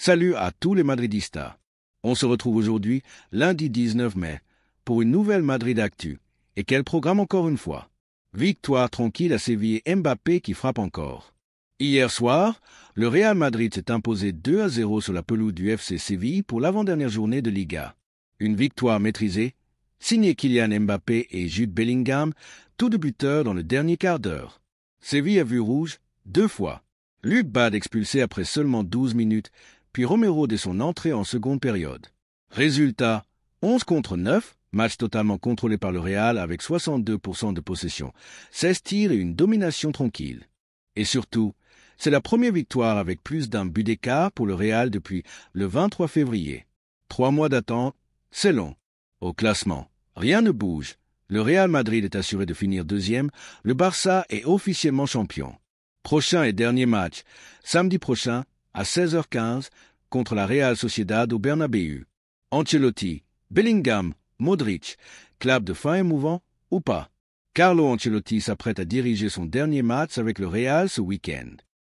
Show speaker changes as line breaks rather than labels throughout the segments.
Salut à tous les Madridistas. On se retrouve aujourd'hui, lundi 19 mai, pour une nouvelle Madrid Actu. Et quel programme encore une fois. Victoire tranquille à Séville et Mbappé qui frappe encore. Hier soir, le Real Madrid s'est imposé 2-0 sur la pelouse du FC Séville pour l'avant-dernière journée de Liga. Une victoire maîtrisée, signée Kylian Mbappé et Jude Bellingham, tous deux buteurs dans le dernier quart d'heure. Séville a vu rouge 2 fois. Luc Bade expulsé après seulement 12 minutes, puis Romero dès son entrée en seconde période. Résultat, 11 contre 9, match totalement contrôlé par le Real avec 62% de possession, 16 tirs et une domination tranquille. Et surtout, c'est la première victoire avec plus d'un but d'écart pour le Real depuis le 23 février. 3 mois d'attente, c'est long. Au classement, rien ne bouge. Le Real Madrid est assuré de finir deuxième, le Barça est officiellement champion. Prochain et dernier match, samedi prochain, à 16h15, contre la Real Sociedad au Bernabéu. Ancelotti, Bellingham, Modric, clap de fin émouvant ou pas? Carlo Ancelotti s'apprête à diriger son dernier match avec le Real ce week-end.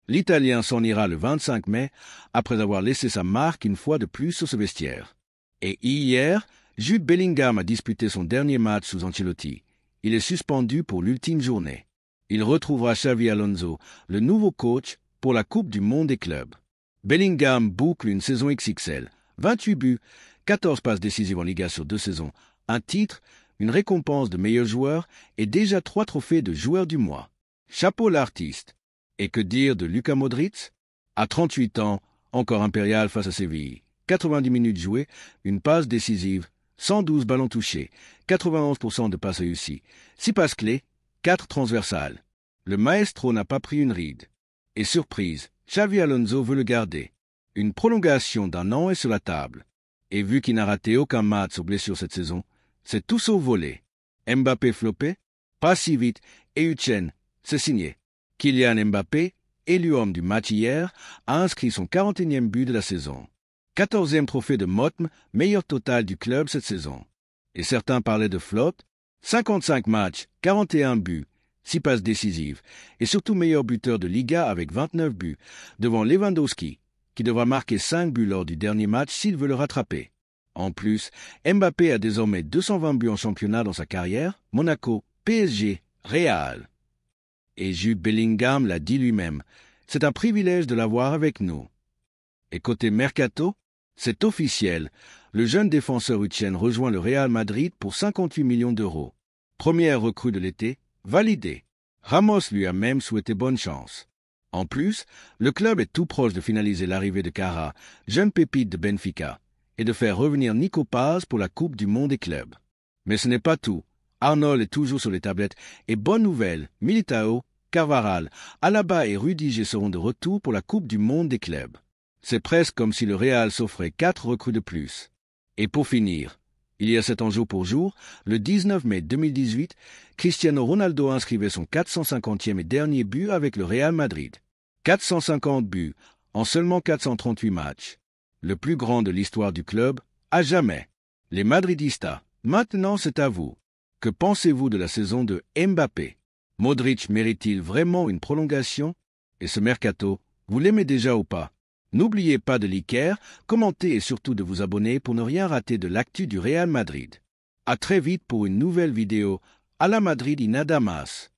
L'Italien s'en ira le 25 mai, après avoir laissé sa marque une fois de plus sur ce vestiaire. Et hier, Jude Bellingham a disputé son dernier match sous Ancelotti. Il est suspendu pour l'ultime journée. Il retrouvera Xavi Alonso, le nouveau coach, pour la Coupe du Monde des clubs. Bellingham boucle une saison XXL, 28 buts, 14 passes décisives en Liga sur 2 saisons, un titre, une récompense de meilleur joueur et déjà 3 trophées de joueur du mois. Chapeau l'artiste. Et que dire de Luka Modric? À 38 ans, encore impérial face à Séville. 90 minutes jouées, une passe décisive, 112 ballons touchés, 91% de passes réussies, 6 passes clés, 4 transversales. Le maestro n'a pas pris une ride. Et surprise, Xavi Alonso veut le garder. Une prolongation d'1 an est sur la table. Et vu qu'il n'a raté aucun match sur blessure cette saison, c'est tout sauf volé. Mbappé floppé, pas si vite, et Uchen, c'est signé. Kylian Mbappé, élu homme du match hier, a inscrit son 41e but de la saison. 14e trophée de Motm, meilleur total du club cette saison. Et certains parlaient de flotte, 55 matchs, 41 buts, 6 passes décisives, et surtout meilleur buteur de Liga avec 29 buts, devant Lewandowski, qui devra marquer 5 buts lors du dernier match s'il veut le rattraper. En plus, Mbappé a désormais 220 buts en championnat dans sa carrière, Monaco, PSG, Real. Et Jude Bellingham l'a dit lui-même, c'est un privilège de l'avoir avec nous. Et côté Mercato, c'est officiel, le jeune défenseur Uchen rejoint le Real Madrid pour 58 millions d'euros. Première recrue de l'été, validée. Ramos lui a même souhaité bonne chance. En plus, le club est tout proche de finaliser l'arrivée de Cara, jeune pépite de Benfica, et de faire revenir Nico Paz pour la Coupe du Monde des clubs. Mais ce n'est pas tout. Arnold est toujours sur les tablettes, et bonne nouvelle, Militao, Carvajal, Alaba et Rudiger seront de retour pour la Coupe du Monde des clubs. C'est presque comme si le Real s'offrait 4 recrues de plus. Et pour finir, il y a 7 ans jour pour jour, le 19 mai 2018, Cristiano Ronaldo inscrivait son 450e et dernier but avec le Real Madrid. 450 buts en seulement 438 matchs. Le plus grand de l'histoire du club, à jamais. Les Madridistas, maintenant c'est à vous. Que pensez-vous de la saison de Mbappé? Modric mérite-t-il vraiment une prolongation? Et ce mercato, vous l'aimez déjà ou pas? N'oubliez pas de liker, commenter et surtout de vous abonner pour ne rien rater de l'actu du Real Madrid. À très vite pour une nouvelle vidéo. A la Madrid y nada más.